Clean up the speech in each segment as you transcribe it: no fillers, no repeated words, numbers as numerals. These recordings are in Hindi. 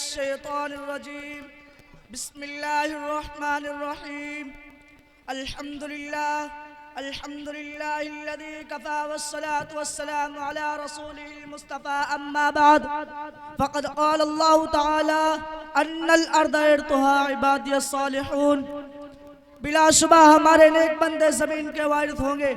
मिनश्शैतानिर्रजीम बिस्मिल्लाहिर्रहमानिर्रहीम अल्हम्दुलिल्लाहिल्लज़ी कफ़ा वस्सलातु वस्सलामु अला रसूलिहिल मुस्तफ़ा अम्मा बाद फ़क़द क़ाल अल्लाहु तआला अन्नल अर्ज़ यरिथुहा इबादियस सालिहून। बिलाशुबा हमारे नेक बंदे ज़मीन के वारिस होंगे।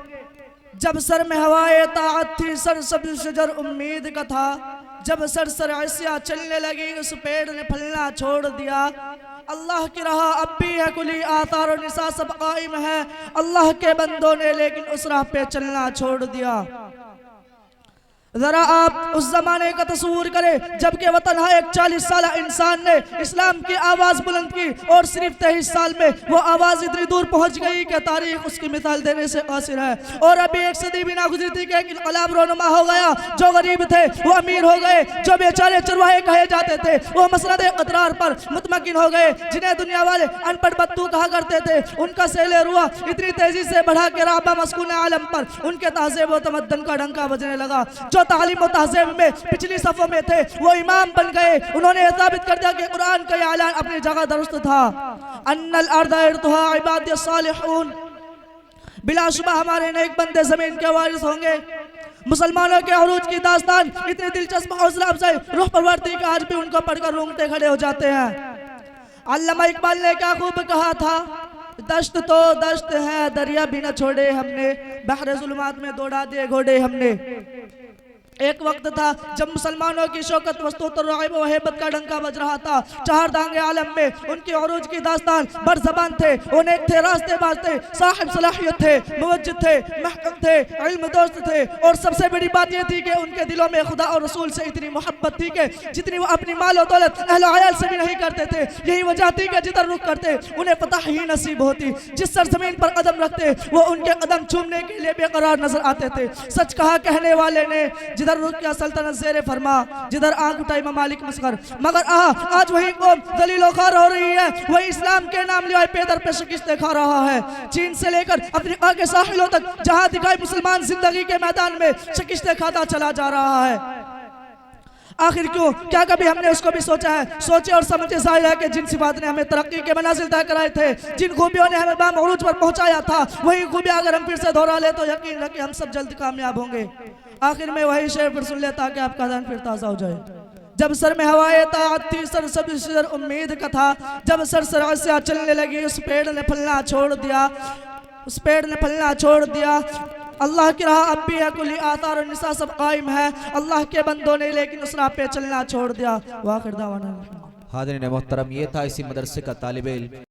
जब सर में हवाए ताअत थी, सरसब्ज़ शजर उम्मीद का था। जब सर ऐसिया चलने लगी, उस पेड़ ने फलना छोड़ दिया। अल्लाह की राह अब भी है, कुली आतार और निसा सब कायम है। अल्लाह के बंदों ने लेकिन उस राह पे चलना छोड़ दिया। जरा आप उस जमाने का तस्वूर करें जबकि वतन एक 40 साल इंसान ने इस्लाम की आवाज बुलंद की और सिर्फ 23 साल में वो आवाज इतनी दूर पहुंच गई कि तारीख उसकी मिसाल देने से कासिर है। और अभी एक सदी भी ना गुजरी थी कि इनकलाब रोनुमा हो गया। जो गरीब थे वो अमीर हो गए, जो बेचारे चरवाहे कहे जाते थे वो मसनद इक़रार पर मुतमकिन हो गए। जिन्हें दुनिया वाले अनपढ़ बत्तू कहा करते थे, उनका सैले रुआ इतनी तेजी से बढ़ा के राबा मस्कून आलम पर उनके तहज़ीब व तमद्दुन का डंका बजने लगा। जो तालीम व तहज़ीब में पिछली सफ़ों में थे वो इमाम बन गए। उन्होंने साबित कर दिया कि कुरान का ऐलान अपनी जगह दुरुस्त था। अन्नल अर्ज़ यरिथुहा इबादियस सालिहून। बिलाशुबा हमारे नेक बंदे ज़मीन के वारिस होंगे। मुसलमानों के अरूज की दास्तान इतनी दिलचस्प हौसला अफजाई रूह परवरती कि आज भी उनको पढ़कर रोंगटे खड़े हो जाते हैं। अल्लामा इकबाल ने क्या खूब कहा था, दश्त तो दश्त है दरिया भी न छोड़े हमने, बहरे जुल्मात में दौड़ा दिए घोड़े हमने। एक वक्त था जब मुसलमानों की शौकत वस्तुत और राइब व हेबत का डंका बज रहा था। चार दांगे आलम में उनकी अरूज की दास्तान बर ज़बान थे, अनेक थे, रास्ते बाज थे, साहिब सलाहियत थे, मुवज्जिद थे, महकम थे, इल्म दोस्त थे। और सबसे बड़ी बात यह थी कि उनके दिलों में खुदा और रसूल से इतनी मोहब्बत थी कि जितनी वो अपनी माल और दौलत अहल अयाल से भी नहीं करते थे। यही वजह थी कि जिधर रुख करते उन्हें फतह ही नसीब होती। जिस सरजमीन पर कदम रखते वो उनके कदम चूमने के लिए बेकरार नजर आते थे। सच कहा कहने वाले ने, जिधर रुक क्या सल्तनत ज़ेरे फरमा, जिधर आंख उठाई ममालिक मस्कर। मगर आज वही कौम दलीलो खार हो रही है, वही इस्लाम के नाम लिया पैदर पे शिकस्त खा रहा है। चीन से लेकर अफ्रीका के साहिलों तक जहां दिखाई मुसलमान जिंदगी के मैदान में शिकस्त खाता चला जा रहा है। आखिर क्यों? क्या कभी हमने उसको भी सोचा है? सोचे और समझे जाहिर है कि जिन सिफात ने हमें तरक्की के मनाजिल तय कराए थे, जिन खूबियों ने हमें बाम उरूज पर पहुंचाया था, वही खूबियां अगर हम फिर से दोहरा ले तो यकीन है कि हम सब जल्द कामयाब होंगे। आखिर में वही शेर फिर सुन ले ताकि आपका ज़हन फिर ताज़ा हो जाए। जब सर में हवाए ताअत थी, सरसब्ज़ शजर उम्मीद का था। जब सर ऐसिया चलने लगी, उस पेड़ ने फलना छोड़ दिया, उस पेड़ ने फलना छोड़ दिया। अल्लाह की राह अब भी है, कुली आतार और निसा सब कायम है। अल्लाह के बंदों ने लेकिन उस राह पे चलना छोड़ दिया। वाखिर दावाना। हाज़रीन मोहतरम, ये था इसी मदरसे का तालिब इल्म